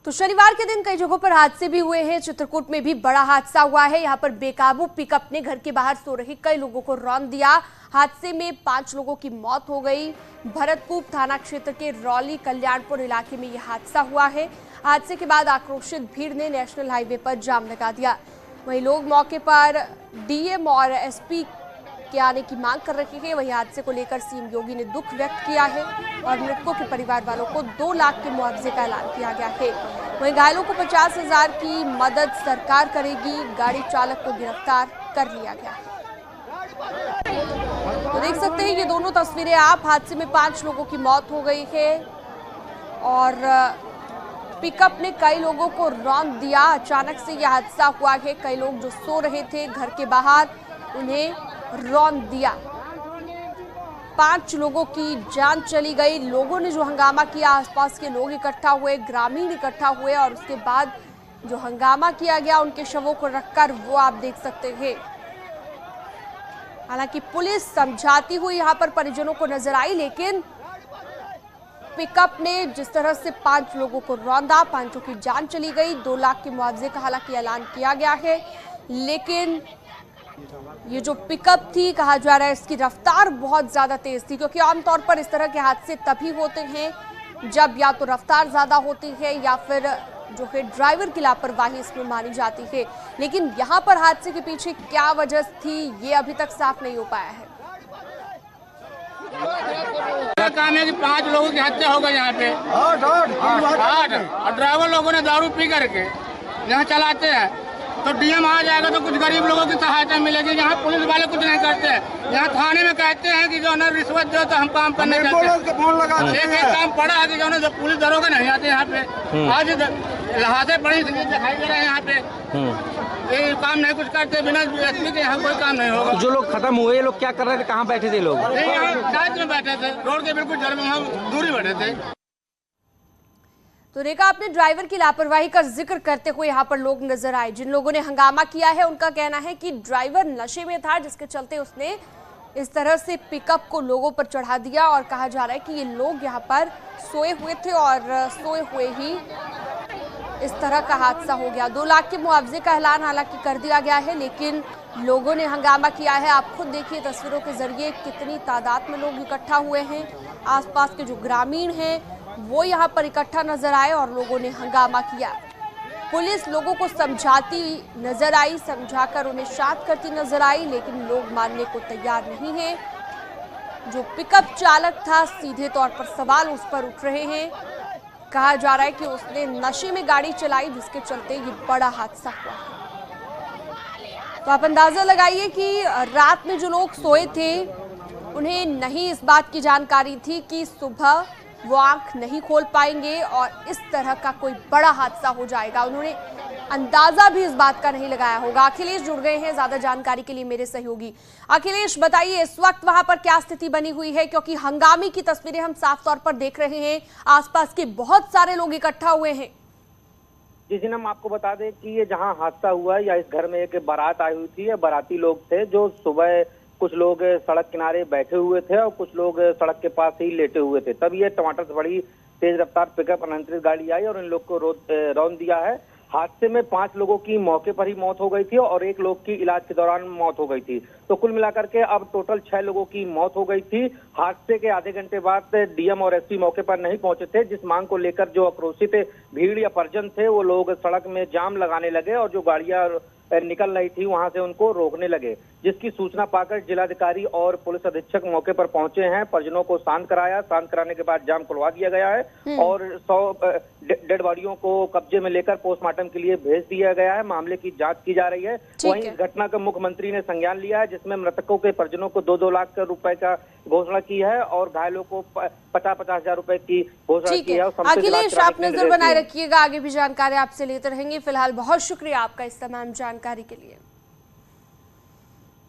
तो शनिवार के दिन कई जगहों पर हादसे भी हुए हैं। चित्रकूट में भी बड़ा हादसा हुआ है। यहाँ पर बेकाबू पिकअप ने घर के बाहर सो रहे कई लोगों को रौंद दिया। हादसे में 5 लोगों की मौत हो गई। भरतकूप थाना क्षेत्र के रौली कल्याणपुर इलाके में यह हादसा हुआ है। हादसे के बाद आक्रोशित भीड़ ने नेशनल हाईवे पर जाम लगा दिया। वहीं लोग मौके पर डीएम और एसपी के आने की मांग कर रहे हैं। वहीं हादसे को लेकर सीएम योगी ने दुख व्यक्त किया है और मृतकों के परिवार वालों को 2 लाख के मुआवजे का ऐलान किया गया है। वहीं घायलों को 50,000 की मदद सरकार करेगी। गाड़ी चालक को गिरफ्तार कर लिया गया है। तो देख सकते हैं ये दोनों तस्वीरें आप। हादसे में 5 लोगों की मौत हो गई है और पिकअप ने कई लोगों को रौंद दिया। अचानक से यह हादसा हुआ है। कई लोग जो सो रहे थे घर के बाहर, उन्हें रौंद दिया। 5 लोगों की जान चली गई। लोगों ने जो हंगामा किया, आसपास के लोग इकट्ठा हुए, ग्रामीण इकट्ठा हुए और उसके बाद जो हंगामा किया गया उनके शवों को रखकर, वो आप देख सकते हैं। हालांकि पुलिस समझाती हुई यहां पर परिजनों को नजर आई, लेकिन पिकअप ने जिस तरह से 5 लोगों को रौंदा, 5 की जान चली गई। 2 लाख के मुआवजे का हालांकि ऐलान किया गया है, लेकिन ये जो पिकअप थी, कहा जा रहा है इसकी रफ्तार बहुत ज्यादा तेज थी, क्योंकि आमतौर पर इस तरह के हादसे तभी होते हैं जब या तो रफ्तार ज्यादा होती है या फिर जो है ड्राइवर की लापरवाही इसमें मानी जाती है। लेकिन यहाँ पर हादसे के पीछे क्या वजह थी, ये अभी तक साफ नहीं हो पाया है। काम है कि 5 लोगों की हत्या हो गई यहाँ पे। 8 और ड्राइवर लोगों ने दारू पी करके यहाँ चलाते हैं। तो डीएम आ जाएगा तो कुछ गरीब लोगों की सहायता मिलेगी। यहाँ पुलिस वाले कुछ नहीं करते हैं। यहाँ थाने में कहते हैं कि जो है रिश्वत दो तो हम काम करने देते हैं। एक काम पड़ा है कि जो है पुलिस दरोगा नहीं आते यहाँ पे। आज लहाते बड़ी दिखाई दे रहे हैं यहाँ पे। ये काम नहीं कुछ करते, बिना एसपी के यहाँ कोई काम नहीं होगा। जो लोग खत्म हुए, ये लोग क्या कर रहे थे, कहाँ बैठे थे लोग? यहाँ साथ में बैठे थे, रोड के बिल्कुल जड़ में हम दूरी बैठे थे। तो रेखा, आपने ड्राइवर की लापरवाही का जिक्र करते हुए यहाँ पर लोग नजर आए। जिन लोगों ने हंगामा किया है उनका कहना है कि ड्राइवर नशे में था, जिसके चलते उसने इस तरह से पिकअप को लोगों पर चढ़ा दिया। और कहा जा रहा है कि ये लोग यहाँ पर सोए हुए थे और सोए हुए ही इस तरह का हादसा हो गया। 2 लाख के मुआवजे का ऐलान हालांकि कर दिया गया है, लेकिन लोगों ने हंगामा किया है। आप खुद देखिए तस्वीरों के जरिए कितनी तादाद में लोग इकट्ठा हुए हैं। आसपास के जो ग्रामीण हैं वो यहाँ पर इकट्ठा नजर आए और लोगों ने हंगामा किया। पुलिस लोगों को समझाती नजर आई, समझाकर उन्हें शांत करती नजर आई, लेकिन लोग मानने को तैयार नहीं है। जो पिकअप चालक था, सीधे तौर पर सवाल उस पर उठ रहे हैं। कहा जा रहा है कि उसने नशे में गाड़ी चलाई, जिसके चलते ये बड़ा हादसा हुआ। तो आप अंदाजा लगाइए कि रात में जो लोग सोए थे उन्हें नहीं इस बात की जानकारी थी कि सुबह वो आंख नहीं खोल पाएंगे और इस तरह का कोई बड़ा हादसा हो जाएगा। उन्होंने अंदाजा भी इस बात का नहीं लगाया होगा। अखिलेश जुड़ गए हैं ज्यादा जानकारी के लिए मेरे सहयोगी। अखिलेश, बताइए इस वक्त वहां पर क्या स्थिति बनी हुई है, क्योंकि हंगामे की तस्वीरें हम साफ तौर पर देख रहे हैं। आसपास के बहुत सारे लोग इकट्ठा हुए हैं। जी जी, हम आपको बता दें कि ये जहां हादसा हुआ है, या इस घर में एक बारात आई हुई थी। बाराती लोग थे जो सुबह कुछ लोग सड़क किनारे बैठे हुए थे और कुछ लोग सड़क के पास ही लेटे हुए थे। तब ये टमाटर से बड़ी तेज रफ्तार पिकअप अनियंत्रित गाड़ी आई और इन लोग को रौंद दिया है। हादसे में 5 लोगों की मौके पर ही मौत हो गई थी और 1 लोग की इलाज के दौरान मौत हो गई थी। तो कुल मिलाकर के अब टोटल 6 लोगों की मौत हो गई थी। हादसे के आधे घंटे बाद डीएम और एसपी मौके पर नहीं पहुंचे थे, जिस मांग को लेकर जो आक्रोशित भीड़ या परिजन थे वो लोग सड़क में जाम लगाने लगे और जो गाड़ियां निकल रही थी वहां से उनको रोकने लगे। जिसकी सूचना पाकर जिलाधिकारी और पुलिस अधीक्षक मौके पर पहुंचे हैं। परिजनों को शांत कराया। शांत कराने के बाद जाम खुलवा दिया गया है और 100 डेड बॉडियों को कब्जे में लेकर पोस्टमार्टम के लिए भेज दिया गया है। मामले की जांच की जा रही है। वहीं इस घटना का मुख्यमंत्री ने संज्ञान लिया है, जिसमें मृतकों के परिजनों को 2-2 लाख रुपए का घोषणा की है और घायलों को 50,000 रुपए की घोषणा की है। अखिलेश, आप नजर बनाए रखिएगा, आगे भी जानकारी आपसे लेते रहेंगे। फिलहाल बहुत शुक्रिया आपका इस तमाम जानकारी के लिए।